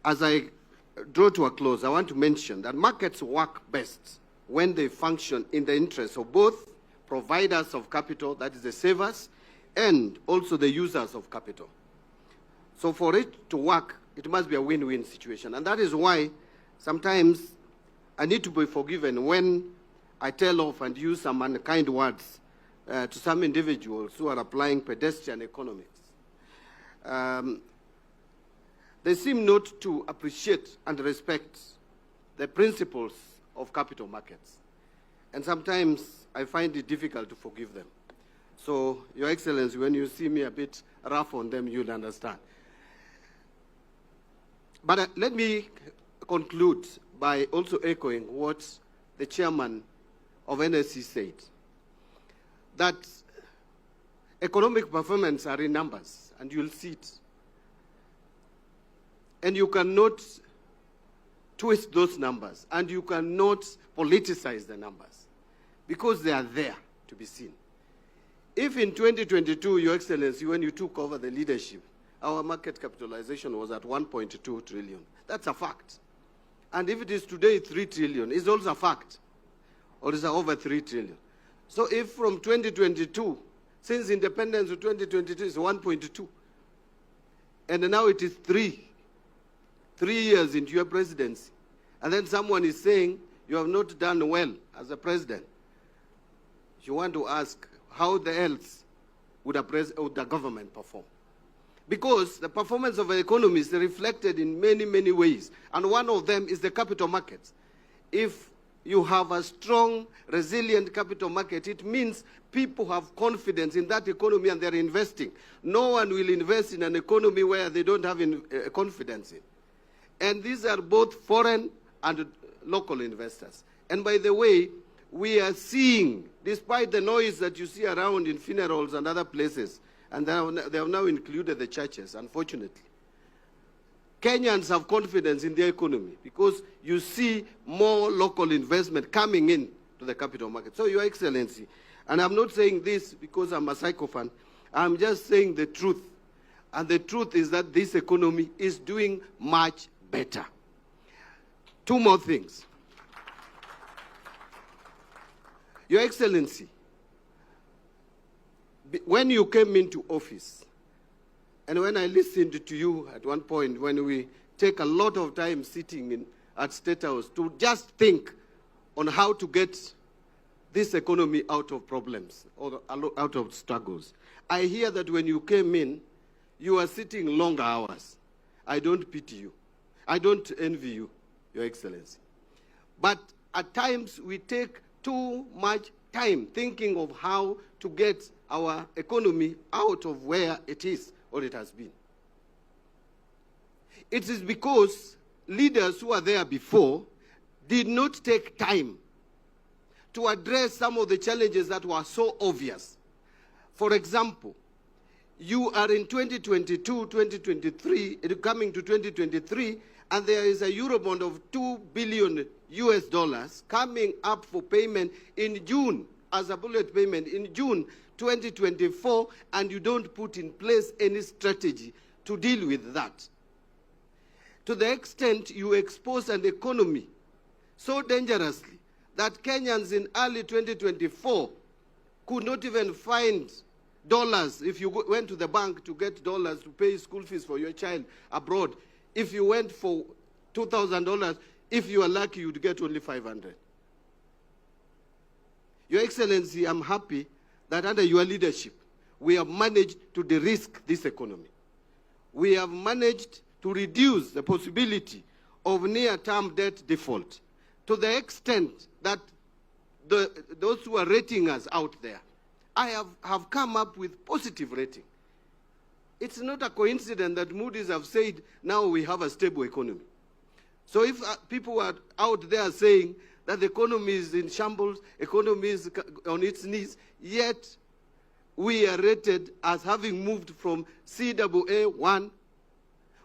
as I draw to a close, I want to mention that markets work best when they function in the interest of both providers of capital, that is the savers, and also the users of capital. So for it to work, it must be a win-win situation. And that is why sometimes I need to be forgiven when I tell off and use some unkind words to some individuals who are applying pedestrian economics. They seem not to appreciate and respect the principles of capital markets. And sometimes I find it difficult to forgive them. So, Your Excellency, when you see me a bit rough on them, you'll understand. But let me conclude by also echoing what the chairman of NSC said, that economic performance are in numbers, and you'll see it. And you cannot twist those numbers, and you cannot politicize the numbers, because they are there to be seen. If in 2022, Your Excellency, when you took over the leadership, our market capitalization was at 1.2 trillion. That's a fact. And if it is today 3 trillion, it's also a fact. Or is it over 3 trillion? So if from 2022, since independence to 2022 is 1.2, and now it is 3 years into your presidency, and then someone is saying you have not done well as a president, you want to ask how the else would the government perform? Because the performance of the economy is reflected in many, many ways. And one of them is the capital markets. If you have a strong, resilient capital market, it means people have confidence in that economy and they're investing. No one will invest in an economy where they don't have confidence in. And these are both foreign and local investors. And by the way, we are seeing, despite the noise that you see around in funerals and other places, and they have now included the churches, unfortunately. Kenyans have confidence in their economy because you see more local investment coming in to the capital market. So, Your Excellency, and I'm not saying this because I'm a psychophant, I'm just saying the truth. And the truth is that this economy is doing much better. Two more things. Your Excellency, when you came into office, and when I listened to you at one point, when we take a lot of time sitting at State House to just think on how to get this economy out of problems, or out of struggles. I hear that when you came in, you were sitting longer hours. I don't pity you. I don't envy you, Your Excellency. But at times we take too much time thinking of how to get our economy out of where it is or it has been. It is because leaders who were there before did not take time to address some of the challenges that were so obvious. For example, you are in 2022, 2023, coming to 2023, and there is a Eurobond of $2 billion US coming up for payment in June, as a bullet payment in June 2024, and you don't put in place any strategy to deal with that. To the extent you expose an economy so dangerously that Kenyans in early 2024 could not even find dollars if you went to the bank to get dollars to pay school fees for your child abroad. If you went for $2,000, if you are lucky, you'd get only 500. Your Excellency, I'm happy that under your leadership, we have managed to de-risk this economy. We have managed to reduce the possibility of near-term debt default to the extent that those who are rating us out there, I have come up with positive rating. It's not a coincidence that Moody's have said now we have a stable economy. So if people are out there saying that the economy is in shambles, economy is on its knees, yet we are rated as having moved from CAA1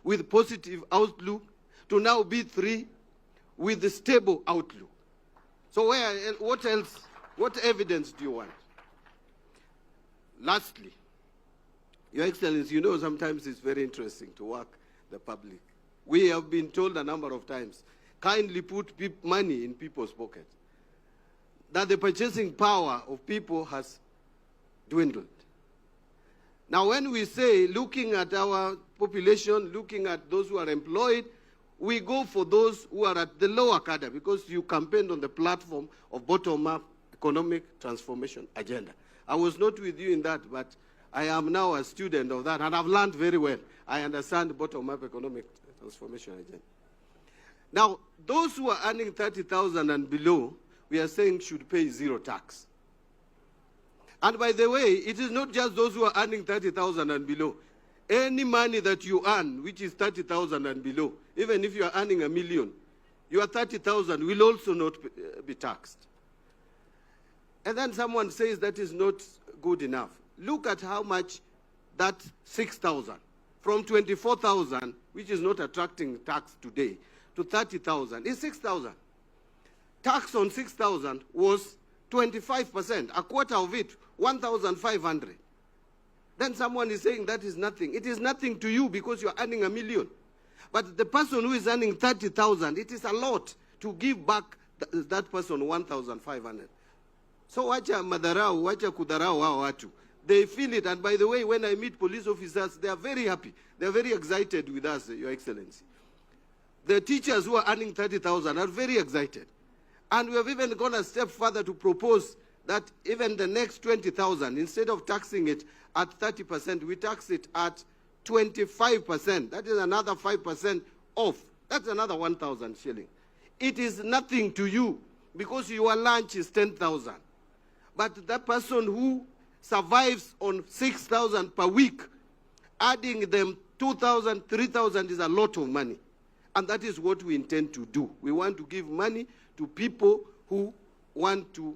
with positive outlook to now B3 with the stable outlook. So what else, what evidence do you want? Lastly, Your Excellency, you know sometimes it's very interesting to work the public We have been told a number of times, kindly put money in people's pockets. That the purchasing power of people has dwindled. Now, when we say, looking at our population, looking at those who are employed, we go for those who are at the lower cadre, because you campaigned on the platform of bottom-up economic transformation agenda. I was not with you in that, but I am now a student of that, and I've learned very well. I understand the bottom-up economic transformation agenda. Now, those who are earning 30,000 and below, we are saying should pay zero tax. And by the way, it is not just those who are earning 30,000 and below. Any money that you earn, which is 30,000 and below, even if you are earning $1 million, your 30,000 will also not be taxed. And then someone says that is not good enough. Look at how much that 6,000, from 24,000, which is not attracting tax today, to 30,000, is 6,000. Tax on 6,000 was 25%, a quarter of it, 1,500. Then someone is saying that is nothing. It is nothing to you because you are earning $1 million. But the person who is earning 30,000, it is a lot to give back that person 1,500. So wacha madarau, wacha kudarau hao watu. They feel it, and by the way, when I meet police officers, they are very happy. They are very excited with us, Your Excellency. The teachers who are earning 30,000 are very excited. And we have even gone a step further to propose that even the next 20,000, instead of taxing it at 30%, we tax it at 25%. That is another 5% off. That's another 1,000 shilling. It is nothing to you because your lunch is 10,000. But that person who survives on 6,000 per week, adding them 2,000, 3,000 is a lot of money. And that is what we intend to do. We want to give money to people who want to,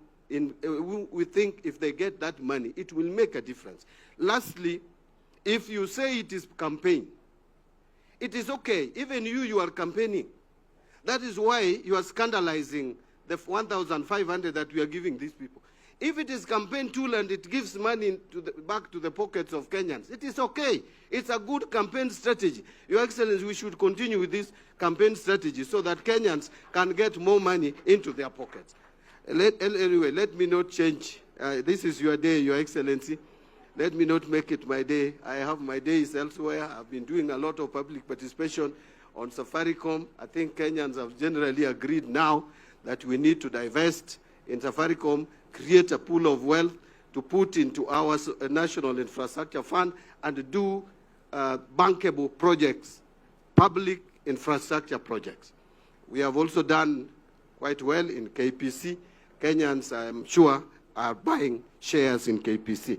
we think if they get that money, it will make a difference. Lastly, if you say it is campaign, it is okay. Even you are campaigning. That is why you are scandalizing the 1,500 that we are giving these people. If it is campaign tool and it gives money back to the pockets of Kenyans, it is okay. It's a good campaign strategy. Your Excellency, we should continue with this campaign strategy so that Kenyans can get more money into their pockets. Anyway, let me not change. This is your day, Your Excellency. Let me not make it my day. I have my days elsewhere. I've been doing a lot of public participation on Safaricom. I think Kenyans have generally agreed now that we need to divest in Safaricom, create a pool of wealth to put into our national infrastructure fund and do bankable projects, public infrastructure projects. We have also done quite well in KPC. Kenyans, I'm sure, are buying shares in KPC.